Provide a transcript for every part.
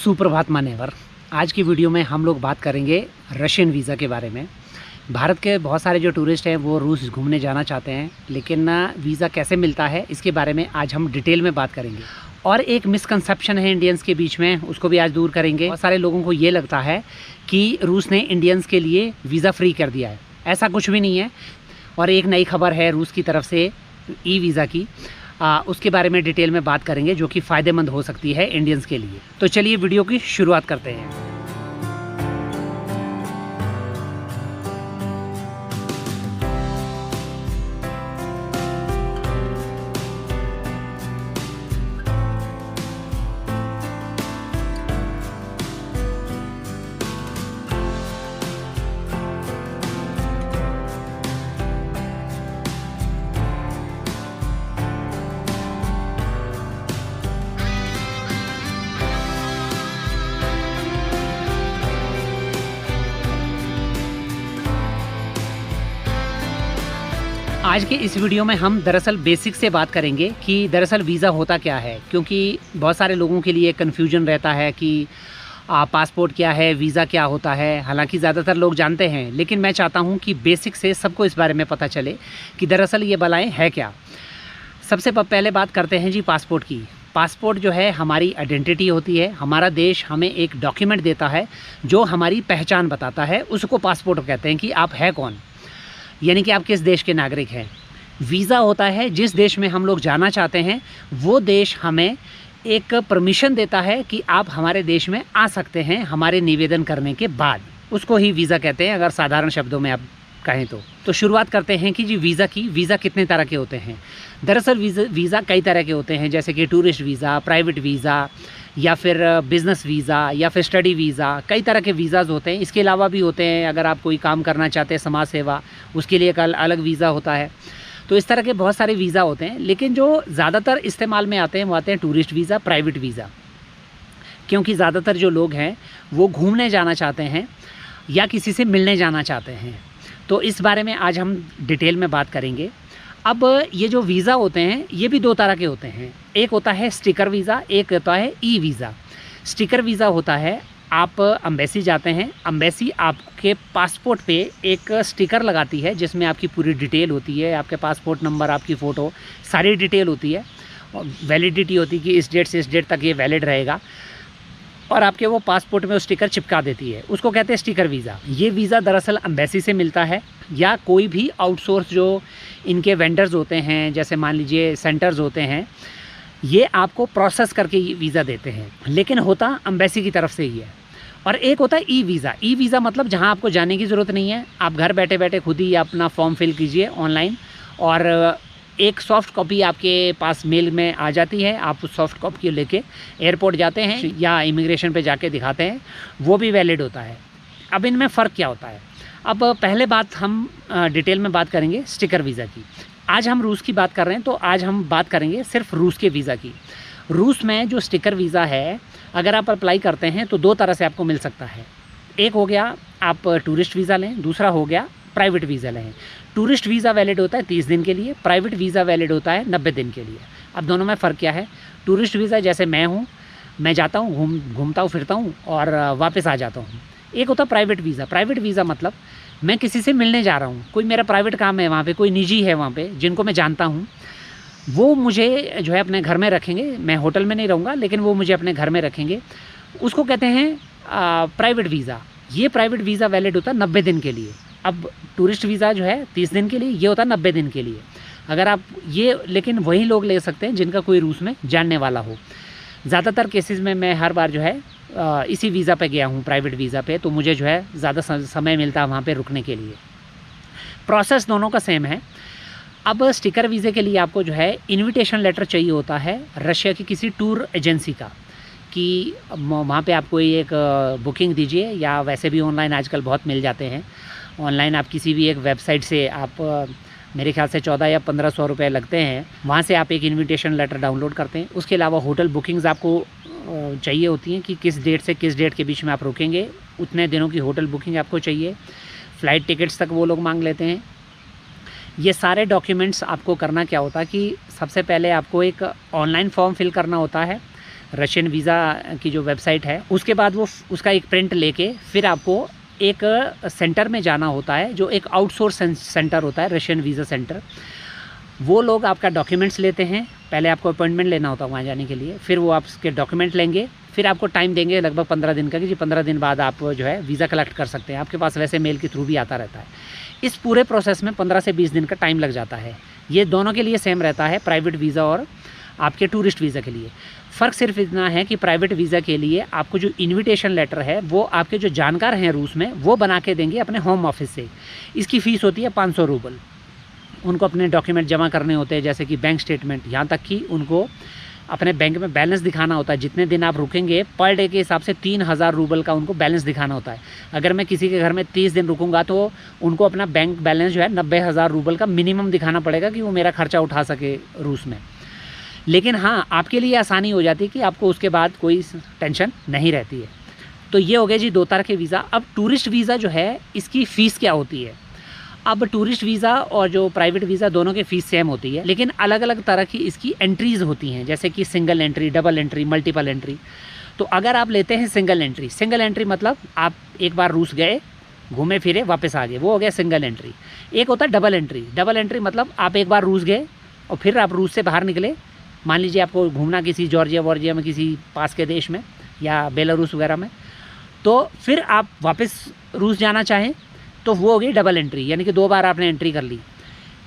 सुप्रभात मान्यवर। आज की वीडियो में हम लोग बात करेंगे रशियन वीज़ा के बारे में। भारत के बहुत सारे जो टूरिस्ट हैं वो रूस घूमने जाना चाहते हैं, लेकिन वीज़ा कैसे मिलता है इसके बारे में आज हम डिटेल में बात करेंगे। और एक मिसकंसेप्शन है इंडियंस के बीच में, उसको भी आज दूर करेंगे। बहुत सारे लोगों को ये लगता है कि रूस ने इंडियंस के लिए वीज़ा फ्री कर दिया है। ऐसा कुछ भी नहीं है। और एक नई खबर है रूस की तरफ से ई वीज़ा की, उसके बारे में डिटेल में बात करेंगे, जो कि फ़ायदेमंद हो सकती है इंडियंस के लिए। तो चलिए वीडियो की शुरुआत करते हैं। आज के इस वीडियो में हम दरअसल बेसिक से बात करेंगे कि दरअसल वीज़ा होता क्या है, क्योंकि बहुत सारे लोगों के लिए कन्फ्यूजन रहता है कि पासपोर्ट क्या है, वीज़ा क्या होता है। हालांकि ज़्यादातर लोग जानते हैं, लेकिन मैं चाहता हूं कि बेसिक से सबको इस बारे में पता चले कि दरअसल ये बलाएँ है क्या। सबसे पहले बात करते हैं जी पासपोर्ट की। पासपोर्ट जो है हमारी आइडेंटिटी होती है। हमारा देश हमें एक डॉक्यूमेंट देता है जो हमारी पहचान बताता है, उसको पासपोर्ट कहते हैं कि आप है कौन, यानी कि आप किस देश के नागरिक हैं। वीज़ा होता है जिस देश में हम लोग जाना चाहते हैं वो देश हमें एक परमिशन देता है कि आप हमारे देश में आ सकते हैं हमारे निवेदन करने के बाद। उसको ही वीज़ा कहते हैं, अगर साधारण शब्दों में आप कहें तो शुरुआत करते हैं कि जी वीज़ा की। वीज़ा कितने तरह के होते हैं? दरअसल वीज़ा कई तरह के होते हैं, जैसे कि टूरिस्ट वीज़ा, प्राइवेट वीज़ा, या फिर बिज़नेस वीज़ा, या फिर स्टडी वीज़ा। कई तरह के वीज़ाज़ होते हैं। इसके अलावा भी होते हैं, अगर आप कोई काम करना चाहते हैं समाज सेवा, उसके लिए एक अलग वीज़ा होता है। तो इस तरह के बहुत सारे वीज़ा होते हैं, लेकिन जो ज़्यादातर इस्तेमाल में आते हैं वो आते हैं टूरिस्ट वीज़ा, प्राइवेट वीज़ा। क्योंकि ज़्यादातर जो लोग हैं वो घूमने जाना चाहते हैं या किसी से मिलने जाना चाहते हैं। तो इस बारे में आज हम डिटेल में बात करेंगे। अब ये जो वीज़ा होते हैं ये भी दो तरह के होते हैं। एक होता है स्टिकर वीज़ा, एक होता है ई वीज़ा। स्टिकर वीज़ा होता है, आप अम्बेसी जाते हैं, अम्बेसी आपके पासपोर्ट पे एक स्टिकर लगाती है जिसमें आपकी पूरी डिटेल होती है, आपके पासपोर्ट नंबर, आपकी फ़ोटो, सारी डिटेल होती है। और वैलिडिटी होती है कि इस डेट से इस डेट तक ये वैलिड रहेगा, और आपके वो पासपोर्ट में वो स्टिकर चिपका देती है। उसको कहते हैं स्टिकर वीज़ा। ये वीज़ा दरअसल अम्बेसी से मिलता है, या कोई भी आउटसोर्स जो इनके वेंडर्स होते हैं, जैसे मान लीजिए सेंटर्स होते हैं, ये आपको प्रोसेस करके ये वीज़ा देते हैं, लेकिन होता अम्बेसी की तरफ से ही है। और एक होता है ई वीज़ा। ई वीज़ा मतलब जहाँ आपको जाने की ज़रूरत नहीं है, आप घर बैठे बैठे खुद ही अपना फॉर्म फिल कीजिए ऑनलाइन, और एक सॉफ्ट कॉपी आपके पास मेल में आ जाती है। आप उस सॉफ्ट कॉपी लेके एयरपोर्ट जाते हैं या इमिग्रेशन पे जाके दिखाते हैं, वो भी वैलिड होता है। अब इनमें फ़र्क क्या होता है? अब पहले बात हम डिटेल में बात करेंगे स्टिकर वीज़ा की। आज हम रूस की बात कर रहे हैं, तो आज हम बात करेंगे सिर्फ रूस के वीज़ा की। रूस में जो स्टिकर वीज़ा है, अगर आप अप्लाई करते हैं तो दो तरह से आपको मिल सकता है। एक हो गया आप टूरिस्ट वीज़ा लें, दूसरा हो गया प्राइवेट वीज़ा लें। टूरिस्ट वीज़ा वैलिड होता है 30 दिन के लिए, प्राइवेट वीज़ा वैलिड होता है 90 दिन के लिए। अब दोनों में फ़र्क क्या है? टूरिस्ट वीज़ा जैसे मैं जाता हूँ, घूमता हूँ, फिरता हूँ और वापस आ जाता हूँ। एक होता है प्राइवेट वीज़ा। प्राइवेट वीज़ा मतलब मैं किसी से मिलने जा रहा हूँ, कोई मेरा प्राइवेट काम है वहाँ पे, कोई निजी है वहाँ पे जिनको मैं जानता हूँ, वो मुझे जो है अपने घर में रखेंगे। मैं होटल में नहीं रहूँगा, लेकिन वो मुझे अपने घर में रखेंगे। उसको कहते हैं प्राइवेट वीज़ा। ये प्राइवेट वीज़ा वैलिड होता है 90 दिन के लिए। अब टूरिस्ट वीज़ा जो है 30 दिन के लिए, ये होता है 90 दिन के लिए। अगर आप ये, लेकिन वही लोग ले सकते हैं जिनका कोई रूस में जानने वाला हो। ज़्यादातर केसेस में मैं हर बार जो है इसी वीज़ा पे गया हूँ, प्राइवेट वीज़ा पे, तो मुझे जो है ज़्यादा समय मिलता है वहाँ पे रुकने के लिए। प्रोसेस दोनों का सेम है। अब स्टिकर वीज़े के लिए आपको जो है इनविटेशन लेटर चाहिए होता है रशिया की किसी टूर एजेंसी का, कि वहाँ पे आप कोई एक बुकिंग दीजिए, या वैसे भी ऑनलाइन आजकल बहुत मिल जाते हैं। ऑनलाइन आप किसी भी एक वेबसाइट से आप मेरे ख्याल से 14 या 1500 रुपये लगते हैं, वहाँ से आप एक इनविटेशन लेटर डाउनलोड करते हैं। उसके अलावा होटल बुकिंग्स आपको चाहिए होती हैं कि किस डेट से किस डेट के बीच में आप रुकेंगे, उतने दिनों की होटल बुकिंग आपको चाहिए। फ़्लाइट टिकट्स तक वो लोग मांग लेते हैं। ये सारे डॉक्यूमेंट्स आपको करना क्या होता है कि सबसे पहले आपको एक ऑनलाइन फॉर्म फिल करना होता है रशियन वीज़ा की जो वेबसाइट है, उसके बाद वो उसका एक प्रिंट लेके फिर आपको एक सेंटर में जाना होता है, जो एक आउटसोर्स सेंटर होता है, रशियन वीज़ा सेंटर। वो लोग आपका डॉक्यूमेंट्स लेते हैं, पहले आपको अपॉइंटमेंट लेना होता है वहाँ जाने के लिए, फिर वो आपके डॉक्यूमेंट लेंगे, फिर आपको टाइम देंगे लगभग 15 दिन का कि जी 15 दिन बाद आप जो है वीज़ा कलेक्ट कर सकते हैं। आपके पास वैसे मेल के थ्रू भी आता रहता है। इस पूरे प्रोसेस में 15 से 20 दिन का टाइम लग जाता है। ये दोनों के लिए सेम रहता है, प्राइवेट वीज़ा और आपके टूरिस्ट वीज़ा के लिए। फ़र्क सिर्फ इतना है कि प्राइवेट वीज़ा के लिए आपको जो इन्विटेशन लेटर है वो आपके जो जानकार हैं रूस में वो बना के देंगे अपने होम ऑफिस से। इसकी फ़ीस होती है 500 रूबल। उनको अपने डॉक्यूमेंट जमा करने होते हैं, जैसे कि बैंक स्टेटमेंट, यहाँ तक कि उनको अपने बैंक में बैलेंस दिखाना होता है। जितने दिन आप रुकेंगे पर डे के हिसाब से 3000 रूबल का उनको बैलेंस दिखाना होता है। अगर मैं किसी के घर में 30 दिन रुकूंगा तो उनको अपना बैंक बैलेंस जो है 90,000 रूबल का मिनिमम दिखाना पड़ेगा कि वो मेरा खर्चा उठा सके रूस में। लेकिन हाँ, आपके लिए आसानी हो जाती है कि आपको उसके बाद कोई टेंशन नहीं रहती है। तो ये हो गया जी 2 तरह के वीज़ा। अब टूरिस्ट वीज़ा जो है इसकी फ़ीस क्या होती है? अब टूरिस्ट वीज़ा और जो प्राइवेट वीज़ा दोनों की फ़ीस सेम होती है, लेकिन अलग अलग तरह की इसकी एंट्रीज़ होती हैं, जैसे कि single entry, double entry, multiple entry. तो अगर आप लेते हैं सिंगल एंट्री मतलब आप एक बार रूस गए, घूमे फिरे, वापस आ गए, वो हो गया सिंगल एंट्री। एक होता है डबल एंट्री मतलब आप एक बार रूस गए और फिर आप रूस से बाहर निकले। मान लीजिए आपको घूमना किसी जॉर्जिया में, किसी पास के देश में या बेलारूस वगैरह में, तो फिर आप वापस रूस जाना चाहें तो वो हो गई डबल एंट्री, यानी कि 2 बार आपने एंट्री कर ली।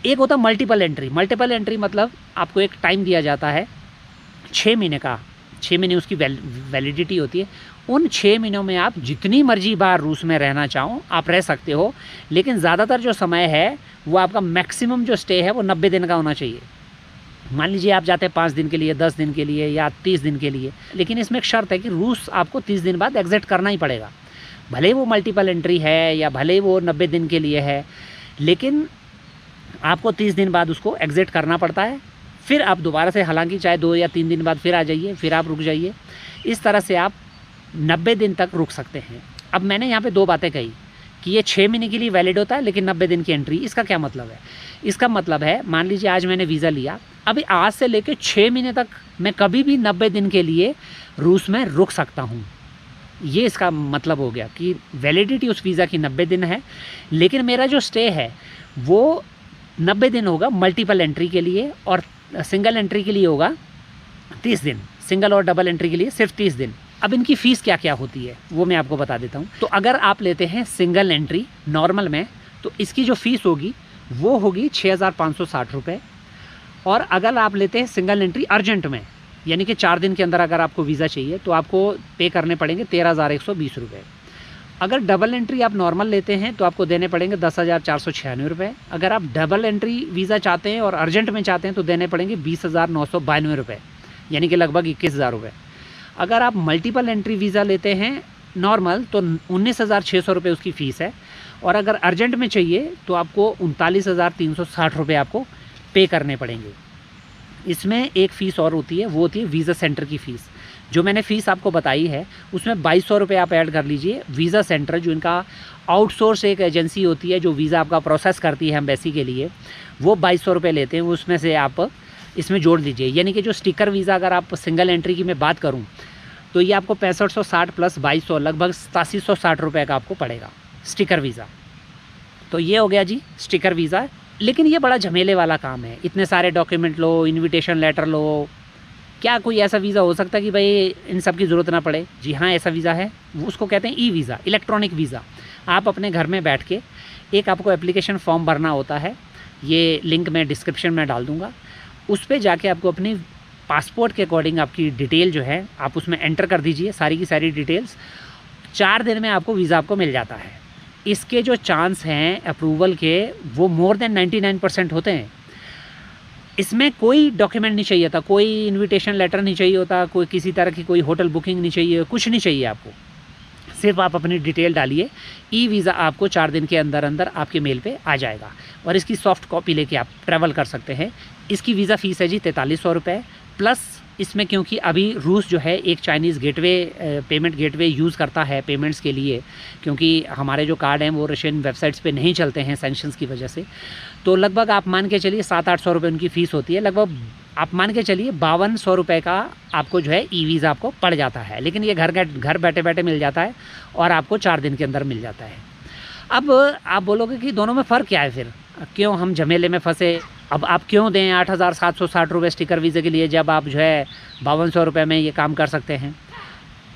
एक होता है मल्टीपल एंट्री मतलब आपको एक टाइम दिया जाता है 6 महीने का, 6 महीने उसकी वैलिडिटी होती है। उन 6 महीनों में आप जितनी मर्जी बार रूस में रहना चाहो आप रह सकते हो, लेकिन ज़्यादातर जो समय है वो आपका मैक्सिमम जो स्टे है वो 90 दिन का होना चाहिए। मान लीजिए आप जाते हैं 5 दिन के लिए, 10 दिन के लिए या 30 दिन के लिए, लेकिन इसमें एक शर्त है कि रूस आपको 30 दिन बाद एग्जिट करना ही पड़ेगा। भले वो मल्टीपल एंट्री है या भले वो 90 दिन के लिए है, लेकिन आपको 30 दिन बाद उसको एग्जिट करना पड़ता है। फिर आप दोबारा से, हालांकि चाहे 2 या 3 दिन बाद फिर आ जाइए, फिर आप रुक जाइए। इस तरह से आप 90 दिन तक रुक सकते हैं। अब मैंने यहाँ पे 2 बातें कही कि ये 6 महीने के लिए वैलिड होता है लेकिन 90 दिन की एंट्री। इसका क्या मतलब है? इसका मतलब है, मान लीजिए आज मैंने वीज़ा लिया, अभी आज से लेकर 6 महीने तक मैं कभी भी 90 दिन के लिए रूस में रुक सकता हूँ। ये इसका मतलब हो गया कि वैलिडिटी उस वीज़ा की 90 दिन है, लेकिन मेरा जो स्टे है वो 90 दिन होगा मल्टीपल एंट्री के लिए, और सिंगल एंट्री के लिए होगा 30 दिन। सिंगल और डबल एंट्री के लिए सिर्फ 30 दिन। अब इनकी फ़ीस क्या क्या होती है वो मैं आपको बता देता हूँ। तो अगर आप लेते हैं सिंगल एंट्री नॉर्मल में, तो इसकी जो फ़ीस होगी वो होगी 6560 रुपये। और अगर आप लेते हैं सिंगल एंट्री अर्जेंट में, यानी कि 4 दिन के अंदर अगर आपको वीज़ा चाहिए, तो आपको पे करने पड़ेंगे 13,120 रुपये। अगर डबल एंट्री आप नॉर्मल लेते हैं तो आपको देने पड़ेंगे 10,496 रुपये। अगर आप डबल एंट्री वीज़ा चाहते हैं और अर्जेंट में चाहते हैं तो देने पड़ेंगे 20,992 रुपये, यानी कि लगभग 21,000 रुपये। अगर आप मल्टीपल एंट्री वीज़ा लेते हैं नॉर्मल तो 19,600 रुपये उसकी फ़ीस है, और अगर अर्जेंट में चाहिए तो आपको 39,360 रुपये आपको पे करने पड़ेंगे। इसमें एक फ़ीस और होती है, वो होती है वीज़ा सेंटर की फ़ीस। जो मैंने फ़ीस आपको बताई है उसमें 2200 रुपये आप ऐड कर लीजिए। वीज़ा सेंटर जो इनका आउटसोर्स एक एजेंसी होती है जो वीज़ा आपका प्रोसेस करती है एम्बेसी के लिए, वो 2200 रुपये लेते हैं, उसमें से आप इसमें जोड़ दीजिए। यानी कि जो स्टिकर वीज़ा अगर आप सिंगल एंट्री की मैं बात करूं तो ये आपको 6560 प्लस 2200 लगभग 8760 रुपये का आपको पड़ेगा स्टिकर वीज़ा। तो ये हो गया जी स्टिकर वीज़ा। लेकिन ये बड़ा झमेले वाला काम है, इतने सारे डॉक्यूमेंट लो, इन्विटेशन लेटर लो। क्या कोई ऐसा वीज़ा हो सकता है कि भाई इन सब की ज़रूरत ना पड़े? जी हाँ, ऐसा वीज़ा है, उसको कहते हैं ई वीज़ा, इलेक्ट्रॉनिक वीज़ा। आप अपने घर में बैठ के एक आपको एप्लीकेशन फॉर्म भरना होता है, ये लिंक मैं डिस्क्रिप्शन में डाल दूँगा। उस पर जाके आपको अपनी पासपोर्ट के अकॉर्डिंग आपकी डिटेल जो है आप उसमें एंटर कर दीजिए, सारी की सारी डिटेल्स। 4 दिन में आपको वीज़ा आपको मिल जाता है। इसके जो चांस हैं अप्रूवल के वो मोर देन 99% होते हैं। इसमें कोई डॉक्यूमेंट नहीं चाहिए था, कोई इनविटेशन लेटर नहीं चाहिए होता, कोई किसी तरह की कोई होटल बुकिंग नहीं चाहिए, कुछ नहीं चाहिए आपको। सिर्फ आप अपनी डिटेल डालिए, ई वीज़ा आपको 4 दिन के अंदर अंदर आपके मेल पे आ जाएगा और इसकी सॉफ्ट कॉपी लेके आप ट्रैवल कर सकते हैं। इसकी वीज़ा फ़ीस है जी 4300 रुपये प्लस। इसमें क्योंकि अभी रूस जो है एक Chinese gateway payment gateway use करता है पेमेंट्स के लिए, क्योंकि हमारे जो कार्ड हैं वो रशियन वेबसाइट्स पे नहीं चलते हैं सैंक्शंस की वजह से, तो लगभग आप मान के चलिए 700-800 रुपये उनकी फ़ीस होती है। लगभग आप मान के चलिए 5200 रुपये का आपको जो है ई वीज़ा आपको पड़ जाता है, लेकिन ये घर बैठे बैठे मिल जाता है और आपको 4 दिन के अंदर मिल जाता है। अब आप बोलोगे कि दोनों में फ़र्क क्या है फिर, क्यों हम झमेले में फंसे, अब आप क्यों दें 8,760 रुपये स्टिकर वीज़े के लिए जब आप जो है 5200 रुपये में ये काम कर सकते हैं।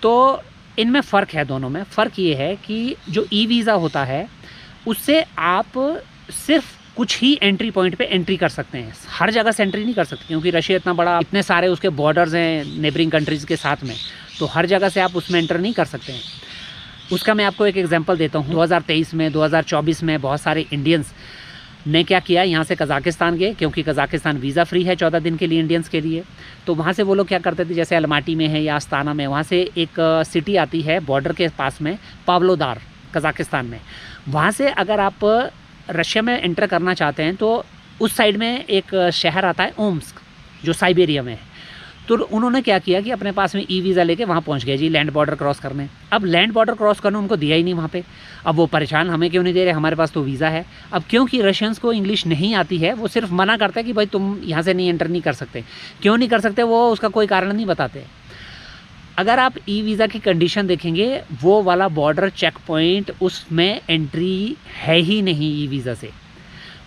तो इनमें फ़र्क है, दोनों में फ़र्क ये है कि जो ई वीज़ा होता है उससे आप सिर्फ कुछ ही एंट्री पॉइंट पे एंट्री कर सकते हैं, हर जगह से एंट्री नहीं कर सकते, क्योंकि रशिया इतना बड़ा, इतने सारे उसके बॉर्डर्स हैं नेबरिंग कंट्रीज़ के साथ में, तो हर जगह से आप उसमें एंटर नहीं कर सकते हैं। उसका मैं आपको एक एग्जांपल देता हूँ। 2023 में 2024 में बहुत सारे इंडियंस ने क्या किया, यहाँ से कज़ाकिस्तान गए, क्योंकि कज़ाकिस्तान वीज़ा फ्री है 14 दिन के लिए इंडियंस के लिए। तो वहाँ से वो लोग क्या करते थे, जैसे अलमाटी में है या आस्ताना में, वहाँ से एक सिटी आती है बॉर्डर के पास में, पावलोदार, कज़ाकिस्तान में। वहाँ से अगर आप रशिया में एंटर करना चाहते हैं तो उस साइड में एक शहर आता है ओम्स्क, जो साइबेरिया में है। तो उन्होंने क्या किया कि अपने पास में ई वीज़ा लेके वहाँ पहुँच गए जी, लैंड बॉर्डर क्रॉस करने। अब लैंड बॉर्डर क्रॉस करने उनको दिया ही नहीं वहाँ पे। अब वो परेशान, हमें क्यों नहीं दे रहे, हमारे पास तो वीज़ा है। अब क्योंकि रशियंस को इंग्लिश नहीं आती है, वो सिर्फ मना करता है कि भाई तुम यहाँ से नहीं एंटर नहीं कर सकते। क्यों नहीं कर सकते, वो उसका कोई कारण नहीं बताते। अगर आप ई वीज़ा की कंडीशन देखेंगे, वो वाला बॉर्डर चेक पॉइंट, उसमें एंट्री है ही नहीं ई वीज़ा से।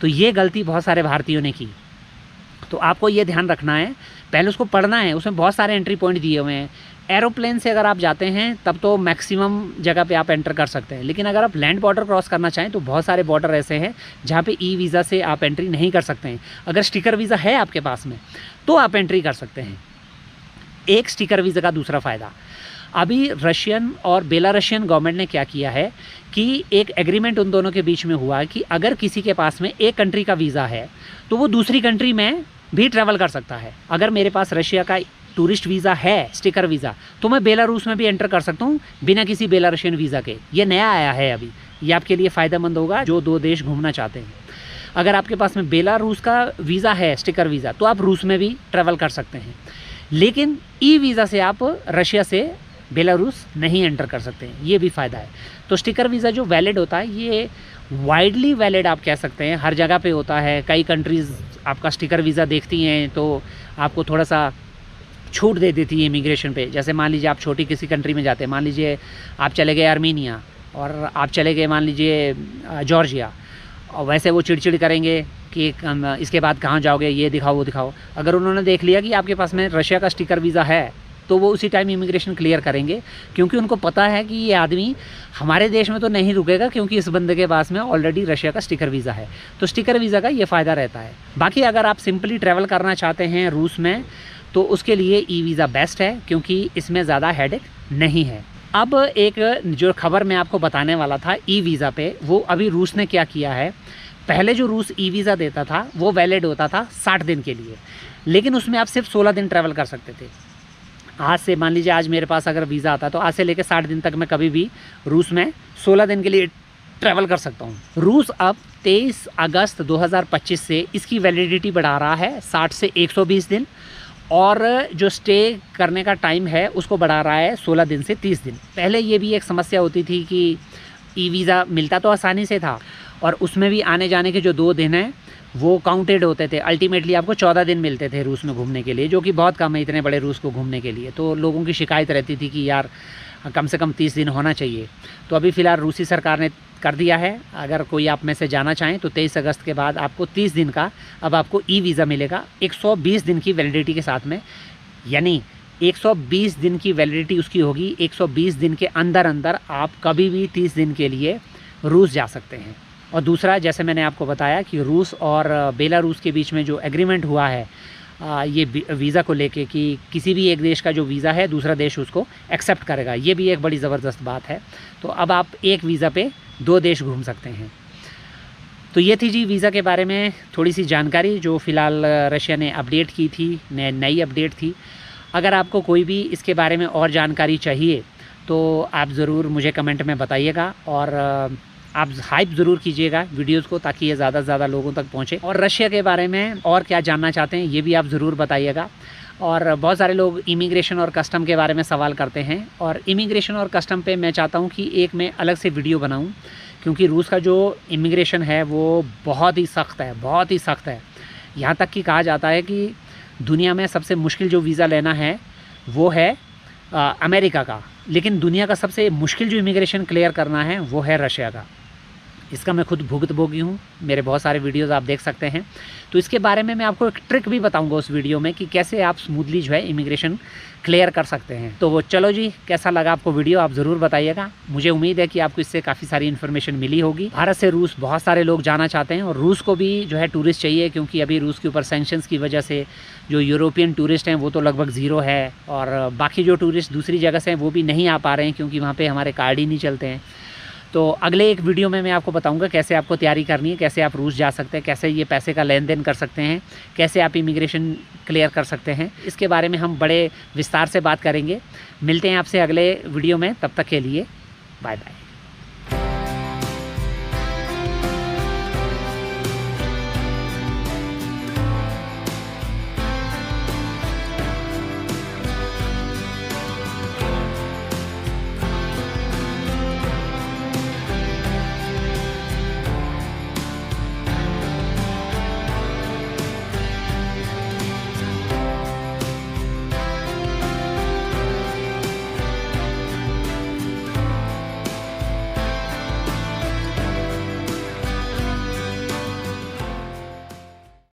तो ये गलती बहुत सारे भारतीयों ने की। तो आपको ये ध्यान रखना है, पहले उसको पढ़ना है, उसमें बहुत सारे एंट्री पॉइंट दिए हुए हैं। एरोप्लेन से अगर आप जाते हैं तब तो मैक्सिमम जगह पे आप एंटर कर सकते हैं, लेकिन अगर आप लैंड बॉर्डर क्रॉस करना चाहें तो बहुत सारे बॉर्डर ऐसे हैं जहाँ पे ई वीज़ा से आप एंट्री नहीं कर सकते हैं। अगर स्टिकर वीज़ा है आपके पास में तो आप एंट्री कर सकते हैं। एक स्टिकर वीज़ा का दूसरा फ़ायदा, अभी रशियन और बेलारशियन गवर्नमेंट ने क्या किया है कि एक एग्रीमेंट उन दोनों के बीच में हुआ है कि अगर किसी के पास में एक कंट्री का वीज़ा है तो वो दूसरी कंट्री में भी ट्रैवल कर सकता है। अगर मेरे पास रशिया का टूरिस्ट वीज़ा है, स्टिकर वीज़ा, तो मैं बेलारूस में भी एंटर कर सकता हूँ बिना किसी बेलारशियन वीज़ा के। ये नया आया है अभी, ये आपके लिए फ़ायदेमंद होगा जो 2 देश घूमना चाहते हैं। अगर आपके पास में बेलारूस का वीज़ा है, स्टिकर वीज़ा, तो आप रूस में भी ट्रैवल कर सकते हैं, लेकिन ई वीज़ा से आप रशिया से बेलारूस नहीं एंटर कर सकते हैं। ये भी फ़ायदा है। तो स्टिकर वीज़ा जो वैलिड होता है, ये वाइडली वैलिड आप कह सकते हैं, हर जगह पे होता है। कई कंट्रीज़ आपका स्टिकर वीज़ा देखती हैं तो आपको थोड़ा सा छूट दे देती है इमिग्रेशन पे। जैसे मान लीजिए आप छोटी किसी कंट्री में जाते हैं, मान लीजिए आप चले गए आर्मीनिया और आप चले गए मान लीजिए जॉर्जिया, और वैसे वो चिड़चिड़ करेंगे कि इसके बाद कहाँ जाओगे, ये दिखाओ वो दिखाओ। अगर उन्होंने देख लिया कि आपके पास में रशिया का स्टिकर वीज़ा है तो वो उसी टाइम इमिग्रेशन क्लियर करेंगे, क्योंकि उनको पता है कि ये आदमी हमारे देश में तो नहीं रुकेगा, क्योंकि इस बंदे के पास में ऑलरेडी रशिया का स्टिकर वीज़ा है। तो स्टिकर वीज़ा का ये फ़ायदा रहता है। बाकी अगर आप सिंपली ट्रैवल करना चाहते हैं रूस में तो उसके लिए ई वीज़ा बेस्ट है, क्योंकि इसमें ज़्यादा हेडेक नहीं है। अब एक जो खबर मैं आपको बताने वाला था ई वीज़ा पे, वो अभी रूस ने क्या किया है। पहले जो रूस ई वीज़ा देता था वो वैलिड होता था 60 दिन के लिए, लेकिन उसमें आप सिर्फ 16 दिन ट्रैवल कर सकते थे। आज से मान लीजिए आज मेरे पास अगर वीज़ा आता तो आज से लेकर 60 दिन तक मैं कभी भी रूस में 16 दिन के लिए ट्रैवल कर सकता हूँ। रूस अब 23 अगस्त 2025 से इसकी वैलिडिटी बढ़ा रहा है 60 से 120 दिन, और जो स्टे करने का टाइम है उसको बढ़ा रहा है 16 दिन से 30 दिन। पहले ये भी एक समस्या होती थी कि ई वीज़ा मिलता तो आसानी से था, और उसमें भी आने जाने के जो 2 दिन हैं वो काउंटेड होते थे। अल्टीमेटली आपको 14 दिन मिलते थे रूस में घूमने के लिए, जो कि बहुत कम है इतने बड़े रूस को घूमने के लिए। तो लोगों की शिकायत रहती थी कि यार कम से कम 30 दिन होना चाहिए। तो अभी फ़िलहाल रूसी सरकार ने कर दिया है, अगर कोई आप में से जाना चाहें तो 23 अगस्त के बाद आपको 30 दिन का अब आपको ई वीज़ा मिलेगा 120 दिन की वैलिडिटी के साथ में। यानी 120 दिन की वैलिडिटी उसकी होगी, 120 दिन के अंदर अंदर आप कभी भी 30 दिन के लिए रूस जा सकते हैं। और दूसरा, जैसे मैंने आपको बताया कि रूस और बेलारूस के बीच में जो एग्रीमेंट हुआ है ये वीज़ा को लेके कि किसी भी एक देश का जो वीज़ा है दूसरा देश उसको एक्सेप्ट करेगा, ये भी एक बड़ी ज़बरदस्त बात है। तो अब आप एक वीज़ा पे 2 देश घूम सकते हैं। तो ये थी जी वीज़ा के बारे में थोड़ी सी जानकारी जो फ़िलहाल रशिया ने अपडेट की थी, नई अपडेट थी। अगर आपको कोई भी इसके बारे में और जानकारी चाहिए तो आप ज़रूर मुझे कमेंट में बताइएगा, और आप हाइप ज़रूर कीजिएगा वीडियोज़ को, ताकि ये ज़्यादा से ज़्यादा लोगों तक पहुँचे। और रशिया के बारे में और क्या जानना चाहते हैं ये भी आप ज़रूर बताइएगा। और बहुत सारे लोग इमिग्रेशन और कस्टम के बारे में सवाल करते हैं, और इमिग्रेशन और कस्टम पे मैं चाहता हूँ कि एक मैं अलग से वीडियो बनाऊँ, क्योंकि रूस का जो इमिग्रेशन है वो बहुत ही सख्त है, बहुत ही सख्त है। यहाँ तक कि कहा जाता है कि दुनिया में सबसे मुश्किल जो वीज़ा लेना है वो है अमेरिका का, लेकिन दुनिया का सबसे मुश्किल जो इमिग्रेशन क्लियर करना है वो है रशिया का। इसका मैं खुद भुगतभोगी हूँ, मेरे बहुत सारे वीडियोस आप देख सकते हैं। तो इसके बारे में मैं आपको एक ट्रिक भी बताऊंगा उस वीडियो में कि कैसे आप स्मूथली जो है इमिग्रेशन क्लियर कर सकते हैं। तो वो चलो जी, कैसा लगा आपको वीडियो आप ज़रूर बताइएगा। मुझे उम्मीद है कि आपको इससे काफ़ी सारी इन्फॉर्मेशन मिली होगी। भारत से रूस बहुत सारे लोग जाना चाहते हैं और रूस को भी जो है टूरिस्ट चाहिए, क्योंकि अभी रूस के ऊपर सैंक्शंस की वजह से जो यूरोपियन टूरिस्ट हैं वो तो लगभग ज़ीरो है, और बाकी जो टूरिस्ट दूसरी जगह से हैं वो भी नहीं आ पा रहे हैं क्योंकि वहाँ पर हमारे कार्ड ही नहीं चलते हैं। तो अगले एक वीडियो में मैं आपको बताऊंगा कैसे आपको तैयारी करनी है, कैसे आप रूस जा सकते हैं, कैसे ये पैसे का लेन देन कर सकते हैं, कैसे आप इमिग्रेशन क्लियर कर सकते हैं। इसके बारे में हम बड़े विस्तार से बात करेंगे। मिलते हैं आपसे अगले वीडियो में, तब तक के लिए बाय बाय।